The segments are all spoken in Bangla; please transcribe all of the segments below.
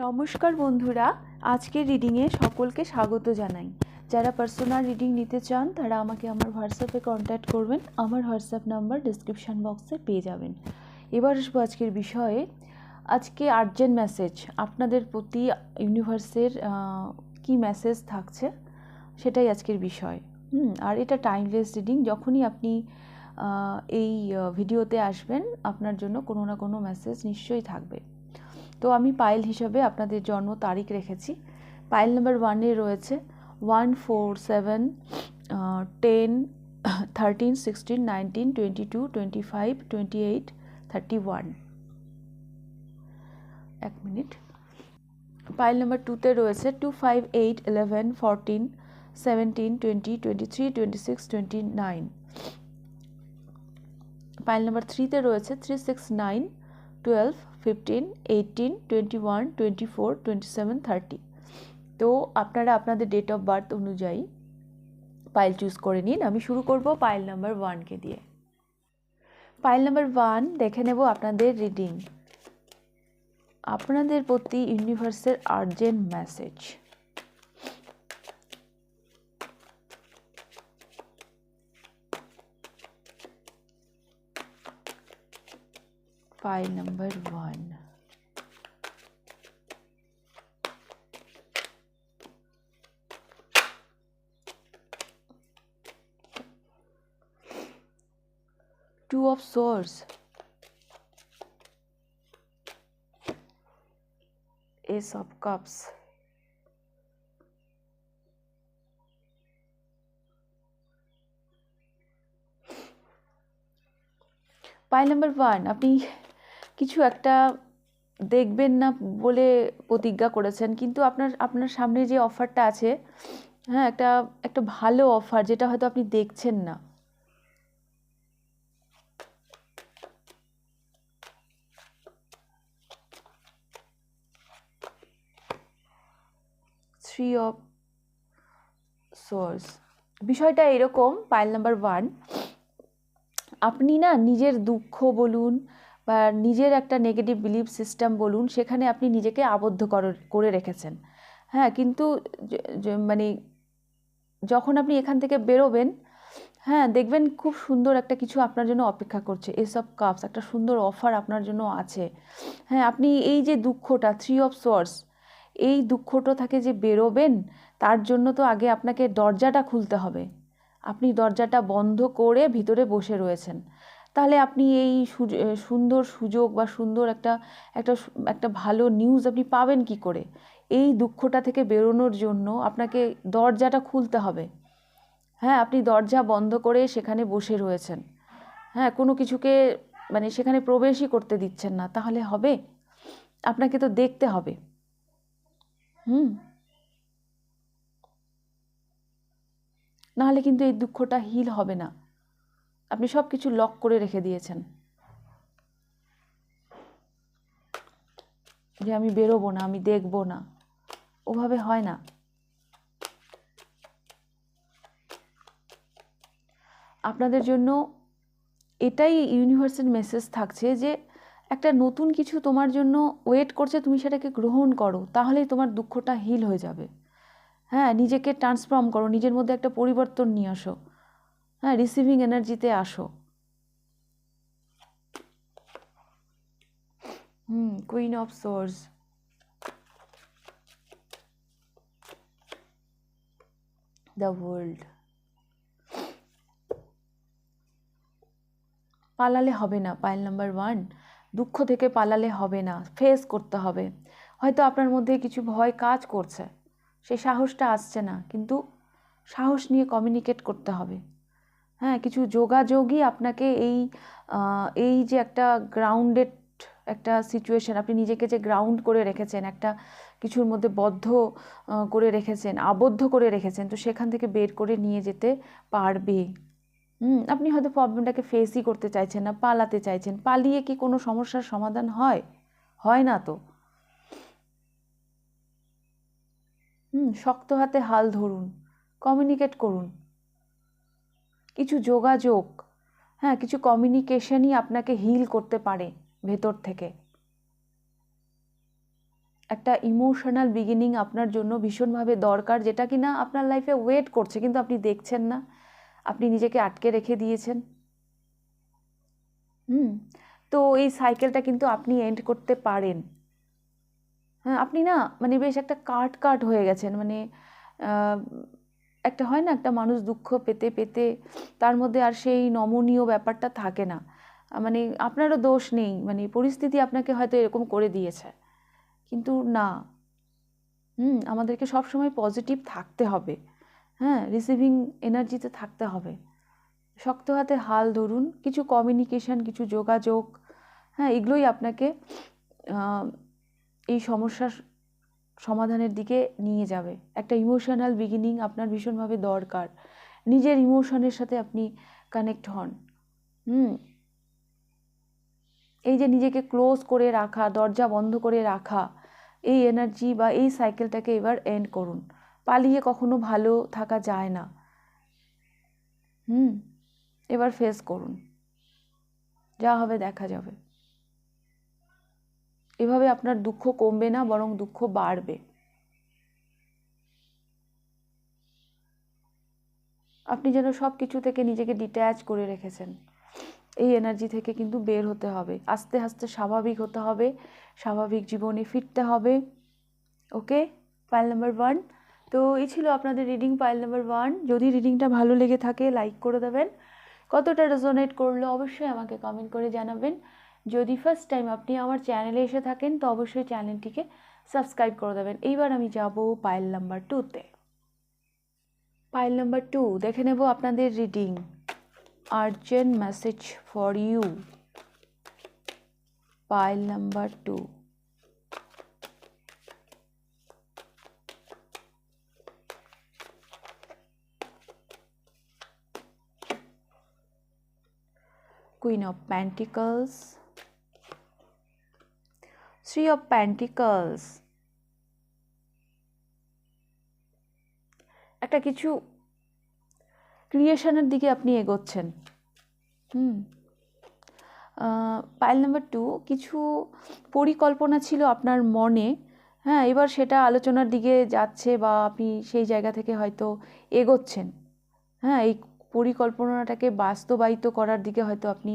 নমস্কার বন্ধুরা, আজকের রিডিংয়ে সকলকে স্বাগত জানাই। যারা পার্সোনাল রিডিং নিতে চান তারা আমাকে আমার হোয়াটসঅ্যাপে কন্ট্যাক্ট করবেন। আমার হোয়াটসঅ্যাপ নাম্বার ডিসক্রিপশান বক্সে পেয়ে যাবেন। এবার আসবো আজকের বিষয়ে। আজকে আর্জেন্ট মেসেজ আপনাদের প্রতি ইউনিভার্সের কি মেসেজ থাকছে সেটাই আজকের বিষয়। আর এটা টাইমলেস রিডিং। যখনই আপনি এই ভিডিওতে আসবেন আপনার জন্য কোনো না কোনো মেসেজ নিশ্চয়ই থাকবে। তো আমি পাইল হিসাবে আপনাদের জন্ম তারিখ রেখেছি। পাইল নাম্বার 1-এ রয়েছে 1, 4, 7, 10, 13, 16, 19, 22, 25, 28, 31। এক মিনিট। পাইল নাম্বার 2-তে রয়েছে 2, 5, 8, 11, 14, 17, 20, 23, 26, 29। পাইল নাম্বার 3-তে রয়েছে 3, 6, 9, 12, 15, 18, 21, 24, 27, 30। তো আপনারা আপনাদের ডেট অফ বার্থ অনুযায়ী পাইল চুজ করে নিন। আমি শুরু করব পাইল নাম্বার 1-কে দিয়ে। পাইল নাম্বার 1 দেখে নেব আপনাদের রিডিং। আপনাদের প্রতি ইউনিভার্সের urgent message. Pile number 1। Two of Swords, Ace of Cups, pile number 1 আপনি কিছু একটা দেখবেন না বলে প্রতিজ্ঞা করেছেন, কিন্তু আপনার সামনে যে অফারটা আছে, হ্যাঁ, একটা ভালো অফার যেটা হয়তো আপনি দেখছেন না। Three of swords. বিষয়টা এরকম, পাইল নাম্বার 1 আপনি না নিজের দুঃখ বলুন বা নিজের একটা নেগেটিভ বিলিফ সিস্টেম বলুন, সেখানে আপনি নিজেকে আবদ্ধ করে রেখেছেন। হ্যাঁ, কিন্তু মানে যখন আপনি এখান থেকে বেরোবেন, হ্যাঁ, দেখবেন খুব সুন্দর একটা কিছু আপনার জন্য অপেক্ষা করছে। এস অফ কাপস, একটা সুন্দর অফার আপনার জন্য আছে। হ্যাঁ, আপনি এই যে দুঃখটা, থ্রি অফ সোর্স, এই দুঃখটা থেকে যে বেরোবেন তার জন্য তো আগে আপনাকে দরজাটা খুলতে হবে। আপনি দরজাটা বন্ধ করে ভিতরে বসে রয়েছেন। তাহলে আপনি এই সুন্দর সুযোগ বা সুন্দর একটা একটা একটা ভালো নিউজ আপনি পাবেন কি করে? এই দুঃখটা থেকে বেরোনোর জন্য আপনাকে দরজাটা খুলতে হবে। হ্যাঁ, আপনি দরজা বন্ধ করে সেখানে বসে রয়েছেন। হ্যাঁ, কোনো কিছুকে মানে সেখানে প্রবেশই করতে দিচ্ছেন না। তাহলে হবে? আপনাকে তো দেখতে হবে। নাহলে কিন্তু এই দুঃখটা হিল হবে না। আপনি সব কিছু লক করে রেখে দিয়েছেন যে আমি বেরোবো না, আমি দেখবো না। ওভাবে হয় না। আপনাদের জন্য এটাই ইউনিভার্সের মেসেজ থাকছে যে একটা নতুন কিছু তোমার জন্য ওয়েট করছে, তুমি সেটাকে গ্রহণ করো, তাহলেই তোমার দুঃখটা হিল হয়ে যাবে। হ্যাঁ, নিজেকে ট্রান্সফর্ম করো, নিজের মধ্যে একটা পরিবর্তন নিয়ে আসো। হ্যাঁ, রিসিভিং এনার্জিতে আসো। Queen of source, the world. পালালে হবে না পাইল নাম্বার 1, দুঃখ থেকে পালালে হবে না, ফেস করতে হবে। হয়তো আপনার মধ্যে কিছু ভয় কাজ করছে, সেই সাহসটা আসছে না, কিন্তু সাহস নিয়ে কমিউনিকেট করতে হবে। হ্যাঁ, কিছু যোগাযোগই আপনাকে এই যে একটা গ্রাউন্ডেড একটা সিচুয়েশন, আপনি নিজেকে যে গ্রাউন্ড করে রেখেছেন, একটা কিছুর মধ্যে বদ্ধ করে রেখেছেন, আবদ্ধ করে রেখেছেন, তো সেখান থেকে বের করে নিয়ে যেতে পারবে। আপনি হয়তো প্রবলেমটাকে ফেসই করতে চাইছেন না, পালাতে চাইছেন। পালিয়ে কি কোনো সমস্যার সমাধান হয়? হয় না তো। শক্ত হাতে হাল ধরুন, কমিউনিকেট করুন। কিছু যোগাযোগ, হ্যাঁ, কিছু কমিউনিকেশনই আপনাকে হিল করতে পারে ভেতর থেকে। একটা ইমোশনাল বিগিনিং আপনার জন্য ভীষণভাবে দরকার, যেটা কিনা আপনার লাইফে ওয়েট করছে কিন্তু আপনি দেখছেন না, আপনি নিজেকে আটকে রেখে দিয়েছেন। তো এই সাইকেলটা কিন্তু আপনি এন্ড করতে পারেন। হ্যাঁ, আপনি না মানে বেশ একটা কাট হয়ে গেছেন, মানে একটা হয় না, একটা মানুষ দুঃখ পেতে পেতে তার মধ্যে আর সেই নমনীয় ব্যাপারটা থাকে না। মানে আপনারও দোষ নেই, মানে পরিস্থিতি আপনাকে হয়তো এরকম করে দিয়েছে, কিন্তু না, আমাদেরকে সবসময় পজিটিভ থাকতে হবে। হ্যাঁ, রিসিভিং এনার্জিতে থাকতে হবে। শক্ত হাতে হাল ধরুন, কিছু কমিউনিকেশন, কিছু যোগাযোগ, হ্যাঁ, এগুলোই আপনাকে এই সমস্যার সমাধানের দিকে নিয়ে যাবে। একটা ইমোশনাল বিগিনিং আপনার ভীষণভাবে দরকার। নিজের ইমোশনের সাথে আপনি কানেক্ট হন। এই যে নিজেকে ক্লোজ করে রাখা, দরজা বন্ধ করে রাখা, এই এনার্জি বা এই সাইকেলটাকে এবার এন্ড করুন। পালিয়ে কখনো ভালো থাকা যায় না। এবার ফেস করুন, যা হবে দেখা যাবে। এভাবে আপনার দুঃখ কমবে না, বরং দুঃখ বাড়বে। আপনি যেন সব কিছু থেকে নিজেকে ডিট্যাচ করে রেখেছেন। এই এনার্জি থেকে কিন্তু বের হতে হবে, আস্তে আস্তে স্বাভাবিক হতে হবে, স্বাভাবিক জীবনে ফিরতে হবে। ওকে, পাইল নাম্বার 1। তো এই ছিল আপনাদের রিডিং, পাইল নাম্বার 1। যদি রিডিংটা ভালো লেগে থাকে লাইক করে দেবেন, কতটা রেজোনেট করলো অবশ্যই আমাকে কমেন্ট করে জানাবেন। যদি ফার্স্ট টাইম আপনি আমার চ্যানেলে এসে থাকেন তো অবশ্যই চ্যানেলটিকে সাবস্ক্রাইব করে দেবেন। এইবার আমি যাব পাইল নাম্বার 2তে। পাইল নাম্বার 2 দেখে নেব আপনাদের reading. Urgent message for you, pile number 2। Queen of Pentacles, Three of Pentacles। একটা কিছু ক্রিয়েশনের দিকে আপনি এগোচ্ছেন। পাইল নাম্বার 2, কিছু পরিকল্পনা ছিল আপনার মনে, হ্যাঁ, এবার সেটা আলোচনার দিকে যাচ্ছে বা আপনি সেই জায়গা থেকে হয়তো এগোচ্ছেন। হ্যাঁ, এই পরিকল্পনাটাকে বাস্তবায়িত করার দিকে হয়তো আপনি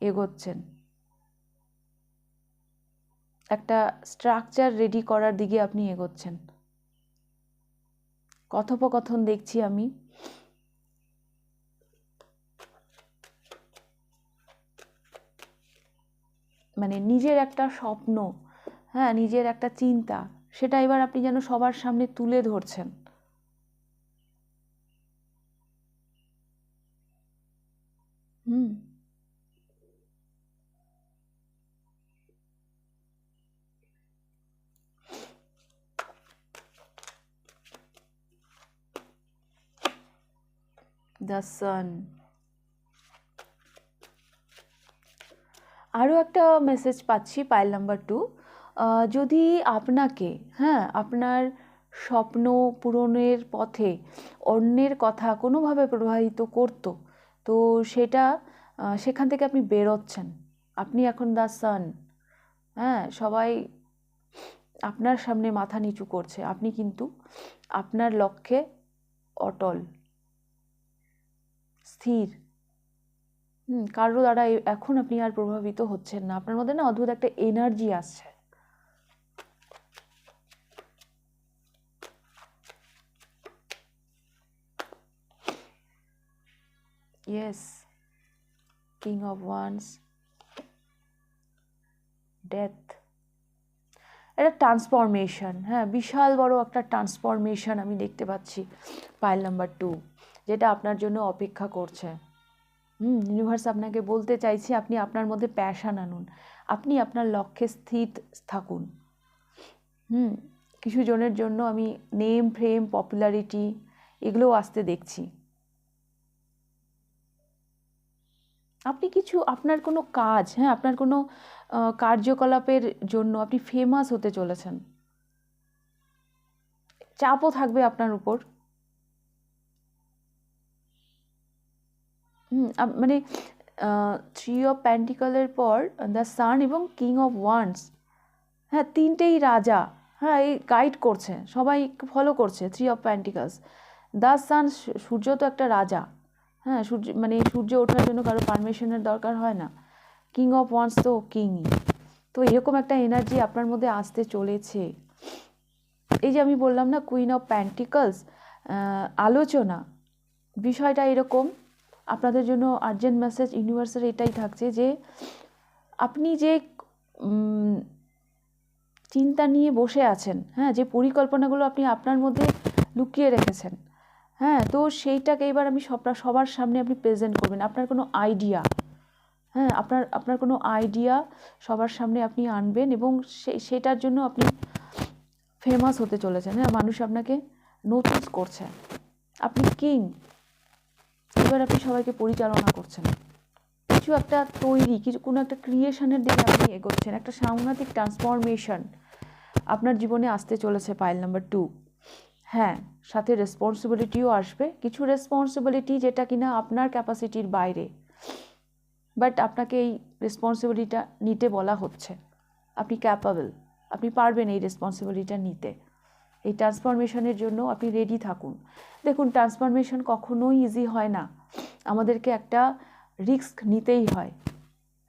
এগোচ্ছেন, একটা স্ট্রাকচার রেডি করার দিকে আপনি এগোচ্ছেন। কথোপকথন দেখছি আমি। মানে নিজের একটা স্বপ্ন, হ্যাঁ, নিজের একটা চিন্তা, সেটা এবার আপনি যেন সবার সামনে তুলে ধরছেন। The sun. আরও একটা মেসেজ পাচ্ছি পাইল নাম্বার 2। যদি আপনাকে, হ্যাঁ, আপনার স্বপ্ন পূরণের পথে অন্যের কথা কোনোভাবে প্রভাবিত করতো, তো সেটা সেখান থেকে আপনি বেরোচ্ছেন। আপনি এখন দ্য সান। হ্যাঁ, সবাই আপনার সামনে মাথা নিচু করছে, আপনি কিন্তু আপনার লক্ষ্যে অটল, স্থির। কারো দ্বারা এখন আপনি আর প্রভাবিত হচ্ছেন না। আপনার মধ্যে না অদ্ভুত একটা এনার্জি আসছে। Yes, king of wands, death. এটা ট্রান্সফরমেশন, হ্যাঁ, বিশাল বড় একটা ট্রান্সফরমেশন আমি দেখতে পাচ্ছি পাইল নাম্বার 2, যেটা আপনার জন্য অপেক্ষা করছে। ইউনিভার্স আপনাকে বলতে চাইছে আপনি আপনার মধ্যে প্যাশন আনুন, আপনি আপনার লক্ষ্যে স্থির থাকুন। কিছু জনের জন্য আমি নেম, ফ্রেম, পপুলারিটি এগুলোও আসতে দেখছি। আপনি কিছু, আপনার কোনো কাজ, হ্যাঁ, আপনার কোনো কার্যকলাপের জন্য আপনি ফেমাস হতে চলেছেন। চাপও থাকবে আপনার উপর। মানে 3 অফ পেন্টিকলের পর দ্য সান এবং কিং অফ ওয়ান্ডস, হ্যাঁ, তিনটেই রাজা। হ্যাঁ, এই গাইড করছে, সবাই ফলো করছে। 3 অফ পেন্টিকলস, দ্য সান, সূর্য তো একটা রাজা। হ্যাঁ, সূর্য মানে সূর্য ওঠার জন্য কারো পারমিশনের দরকার হয় না। কিং অফ ওয়ান্স তো কিংই। তো এরকম একটা এনার্জি আপনার মধ্যে আসতে চলেছে। এই যে আমি বললাম না, কুইন অফ পেন্টিকলস, আলোচনা, বিষয়টা এরকম। আপনাদের জন্য আর্জেন্ট মেসেজ ইউনিভার্সের এটাই থাকছে যে আপনি যে চিন্তা নিয়ে বসে আছেন, হ্যাঁ, যে পরিকল্পনাগুলো আপনি আপনার মধ্যে লুকিয়ে রেখেছেন, হ্যাঁ, তো সেইটাকে এবার আমি সবার সামনে আপনি প্রেজেন্ট করবেন। আপনার কোনো আইডিয়া, হ্যাঁ, আপনার কোনো আইডিয়া সবার সামনে আপনি আনবেন এবং সেটার জন্য আপনি ফেমাস হতে চলেছেন। হ্যাঁ, মানুষ আপনাকে নোটিস করছে, আপনি কিং। এবার আপনি সবাইকে পরিচালনা করছেন, কিছু একটা তৈরি, কোনো একটা ক্রিয়েশনের দিকে আপনি এগোচ্ছেন। একটা সাংঘাতিক ট্রান্সফরমেশন আপনার জীবনে আসতে চলেছে পাইল নাম্বার 2। হ্যাঁ, সাথে রেসপন্সিবিলিটিও আসবে, কিছু রেসপন্সিবিলিটি যেটা কিনা আপনার ক্যাপাসিটির বাইরে, বাট আপনাকে এই রেসপন্সিবিলিটিটা নিতে বলা হচ্ছে। আপনি ক্যাপাবল, আপনি পারবেন এই রেসপন্সিবিলিটিটা নিতে। এই ট্রান্সফরমেশনের জন্য আপনি রেডি থাকুন। দেখুন, ট্রান্সফরমেশন কখনোই ইজি হয় না, আমাদেরকে একটা রিস্ক নিতেই হয়।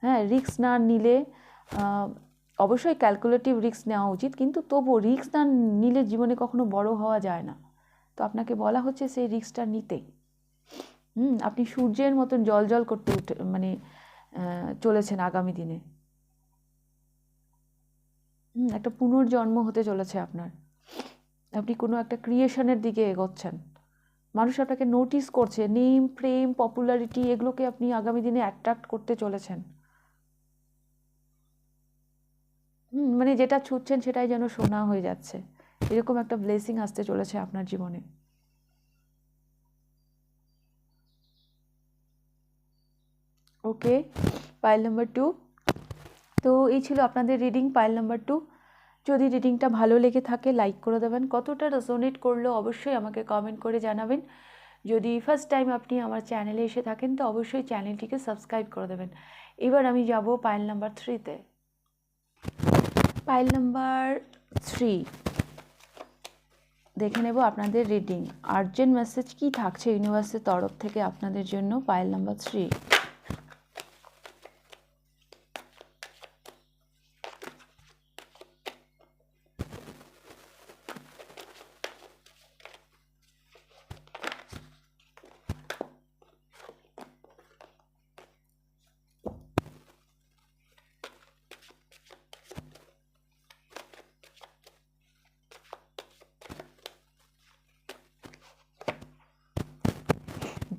হ্যাঁ, রিস্ক না নিলে, অবশ্যই ক্যালকুলেটিভ রিস্ক নেওয়া উচিত, কিন্তু তবুও রিস্ক না নিলে জীবনে কখনো বড় হওয়া যায় না। তো আপনাকে বলা হচ্ছে সেই রিস্কটা নিতে। আপনি সূর্যের মতন জল করতে চলেছেন আগামী দিনে। একটা পুনর্জন্ম হতে চলেছে আপনার। আপনি কোনো একটা ক্রিয়েশনের দিকে এগোচ্ছেন, মানুষ আপনাকে নোটিস করছে। নেম, ফ্রেম, পপুলারিটি, এগুলোকে আপনি আগামী দিনে অ্যাট্রাক্ট করতে চলেছেন। মানে যেটা ছুটছেন সেটাই যেন সোনা হয়ে যাচ্ছে, এরকম একটা ব্লেসিং আসতে চলেছে আপনার জীবনে। ওকে, পাইল নাম্বার 2। তো এই ছিল আপনাদের রিডিং, পাইল নাম্বার 2। যদি রিডিংটা ভালো লেগে থাকে লাইক করে দেবেন, কতটা রেজোনেট করলো অবশ্যই আমাকে কমেন্ট করে জানাবেন। যদি ফার্স্ট টাইম আপনি আমার চ্যানেলে এসে থাকেন তো অবশ্যই চ্যানেলটিকে সাবস্ক্রাইব করে দেবেন। এবার আমি যাব পাইল নাম্বার 3-তে। পাইল নাম্বার 3 দেখে নেব আপনাদের রিডিং। আর্জেন্ট মেসেজ কি থাকছে ইউনিভার্সের তরফ থেকে আপনাদের জন্য pile number 3।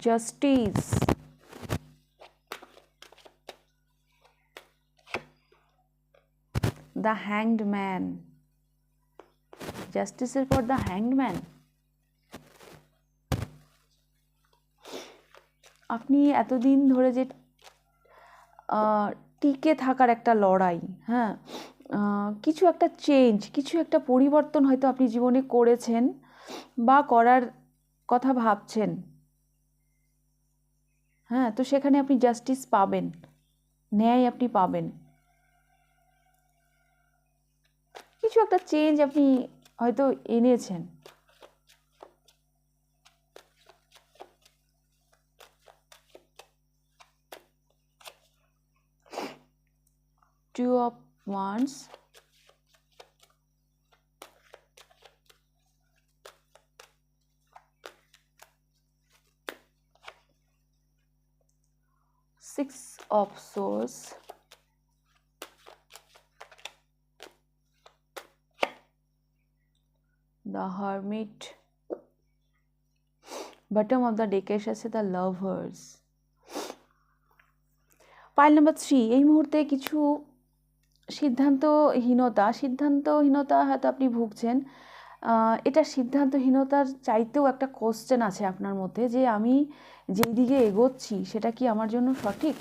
Justice, the hanged man, জাস্টিসের পর দ্য হ্যাংড ম্যান। আপনি এতদিন ধরে যে টিকে থাকার একটা লড়াই, হ্যাঁ, কিছু একটা চেঞ্জ, কিছু একটা পরিবর্তন হয়তো আপনি জীবনে করেছেন বা করার কথা ভাবছেন। হ্যাঁ, তো সেখানে আপনি জাস্টিস পাবেন, ন্যায় আপনি পাবেন। কিছু একটা চেঞ্জ আপনি হয়তো এনেছেন। Two of Wands, Six of Swords, the Hermit, bottom of the deck এসেছে the Lovers। পাইল নাম্বার 3, এই মুহূর্তে কিছু সিদ্ধান্তহীনতা হয়তো আপনি ভুগছেন। এটা সিদ্ধান্তহীনতার চাইতেও একটা কোশ্চেন আছে আপনার মধ্যে, যে আমি যেই দিকে এগোচ্ছি সেটা কি আমার জন্য সঠিক?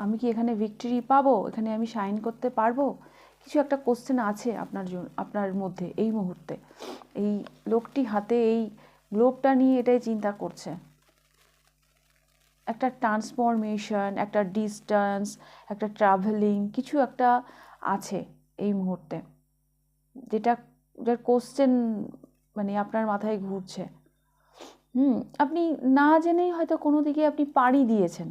আমি কি এখানে ভিক্টরি পাবো? এখানে আমি শাইন করতে পারবো? কিছু একটা কোশ্চেন আছে আপনার মধ্যে এই মুহূর্তে। এই লোকটি হাতে এই গ্লোবটা নিয়ে এটাই চিন্তা করছে। একটা ট্রান্সফরমেশন, একটা ডিস্টেন্স, একটা ট্রাভেলিং, কিছু একটা আছে এই মুহূর্তে, যেটা যার কোশ্চেন মানে আপনার মাথায় ঘুরছে, আপনি না জেনেই হয়তো কোনো দিকে আপনি পাড়ি দিয়েছেন,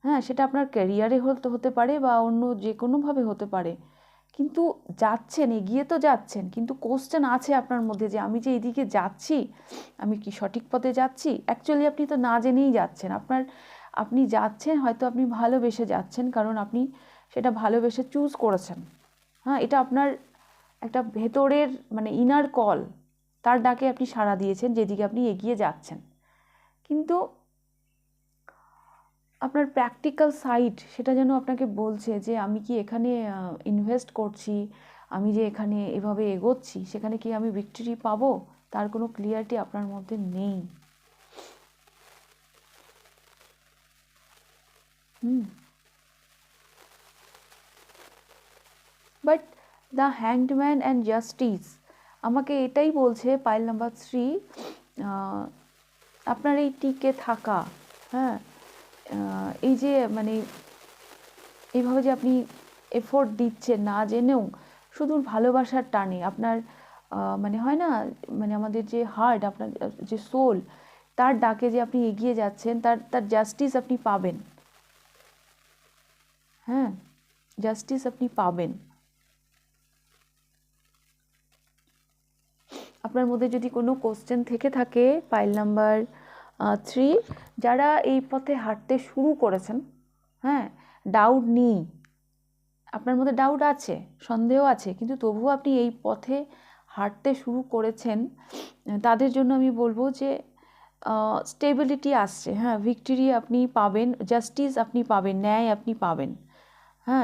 হ্যাঁ, সেটা আপনার ক্যারিয়ারে হতে পারে বা অন্য যে কোনোভাবে হতে পারে, কিন্তু যাচ্ছেন, এগিয়ে তো যাচ্ছেন, কিন্তু কোশ্চেন আছে আপনার মধ্যে যে আমি যে এইদিকে যাচ্ছি, আমি কি সঠিক পথে যাচ্ছি? অ্যাকচুয়ালি আপনি তো না জেনেই যাচ্ছেন। আপনি যাচ্ছেন, হয়তো আপনি ভালোবেসে যাচ্ছেন, কারণ আপনি সেটা ভালোবেসে চুজ করেছেন। হ্যাঁ, এটা আপনার একটা ভেতরের মানে ইনার কল, তার ডাকে আপনি সাড়া দিয়েছেন, যেদিকে আপনি এগিয়ে যাচ্ছেন। কিন্তু আপনার প্র্যাকটিক্যাল সাইড সেটা যেন আপনাকে বলছে যে আমি কি এখানে ইনভেস্ট করছি, আমি যে এখানে এভাবে এগোচ্ছি, সেখানে কি আমি ভিক্টরি পাবো, তার কোনো ক্লিয়ারিটি আপনার মধ্যে নেই। But the hangman and justice আমাকে এটাই বলছে, পাইল নাম্বার 3, আপনার এই টিকে থাকা, হ্যাঁ, এই যে মানে এইভাবে যে আপনি এফোর্ট দিচ্ছেন না জেনেও, শুধু ভালোবাসার টানে আপনার মানে হয় না, মানে আমাদের যে হার্ট, আপনার যে সোল, তার ডাকে যে আপনি এগিয়ে যাচ্ছেন, তার জাস্টিস আপনি পাবেন। হ্যাঁ, জাস্টিস আপনি পাবেন। আপনার মধ্যে যদি কোনো কোশ্চেন থেকে থাকে, পাইল নাম্বার 3, যারা এই পথে হাঁটতে শুরু করেছেন, হ্যাঁ, ডাউট নেই, আপনার মধ্যে ডাউট আছে, সন্দেহ আছে, কিন্তু তবুও আপনি এই পথে হাঁটতে শুরু করেছেন, তাদের জন্য আমি বলবো যে স্টেবিলিটি আসছে, হ্যাঁ, ভিক্টরি আপনি পাবেন, জাস্টিস আপনি পাবেন, ন্যায় আপনি পাবেন। হ্যাঁ,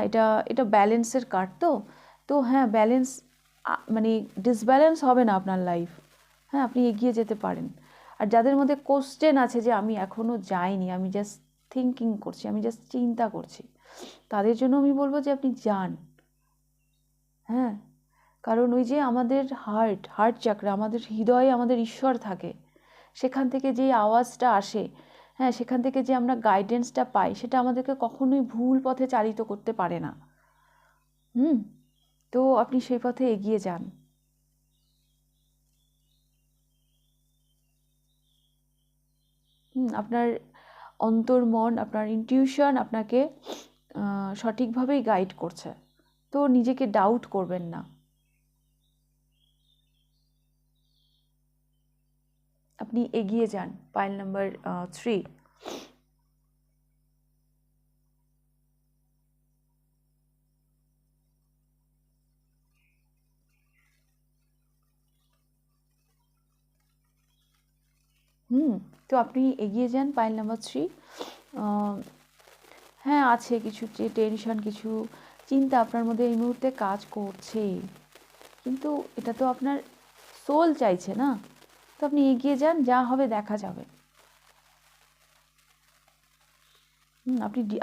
এটা ব্যালেন্সের কার্ড, তো হ্যাঁ, ব্যালেন্স মানে ডিসব্যালেন্স হবে না আপনার লাইফ। হ্যাঁ, আপনি এগিয়ে যেতে পারেন। আর যাদের মধ্যে কোশ্চেন আছে যে আমি এখনও যাইনি, আমি জাস্ট থিঙ্কিং করছি, আমি জাস্ট চিন্তা করছি, তাদের জন্য আমি বলবো যে আপনি যান। হ্যাঁ, কারণ ওই যে আমাদের হার্ট চাকরা, আমাদের হৃদয়ে আমাদের ঈশ্বর থাকে, সেখান থেকে যে আওয়াজটা আসে, হ্যাঁ, সেখান থেকে যে আমরা গাইডেন্সটা পাই, সেটা আমাদেরকে কখনোই ভুল পথে চালিত করতে পারে না। তো আপনি সেই পথে এগিয়ে যান। আপনার অন্তর্মন, আপনার ইনটিউশন আপনাকে সঠিকভাবেই গাইড করছে, তো নিজেকে ডাউট করবেন না। আপনি এগিয়ে যান, পাইল নাম্বার 3। তো আপনি এগিয়ে যান, পাইল নাম্বার 3। হ্যাঁ, আছে কিছু যে টেনশন, কিছু চিন্তা আপনার মধ্যে এই মুহূর্তে কাজ করছে, কিন্তু এটা তো আপনার সোল চাইছে না, তো আপনি এগিয়ে যান, যা হবে দেখা যাবে।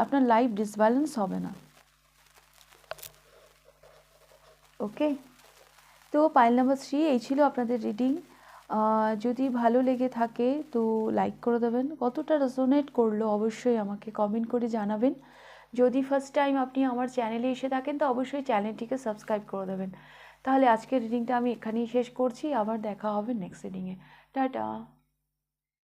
আপনার লাইফ ডিসব্যালেন্স হবে না। ওকে, তো পাইল নাম্বার 3 এই ছিল আপনাদের রিডিং। যদি ভালো লেগে থাকে তো লাইক করে দেবেন, কতটা রেজোনেট করলো অবশ্যই আমাকে কমেন্ট করে জানাবেন। যদি ফার্স্ট টাইম আপনি আমার চ্যানেলে এসে থাকেন তো অবশ্যই চ্যানেলটিকে সাবস্ক্রাইব করে দেবেন। তাহলে আজকের রিডিংটা আমি এখানেই শেষ করছি, আবার দেখা হবে নেক্সট রিডিংয়ে। টাটা।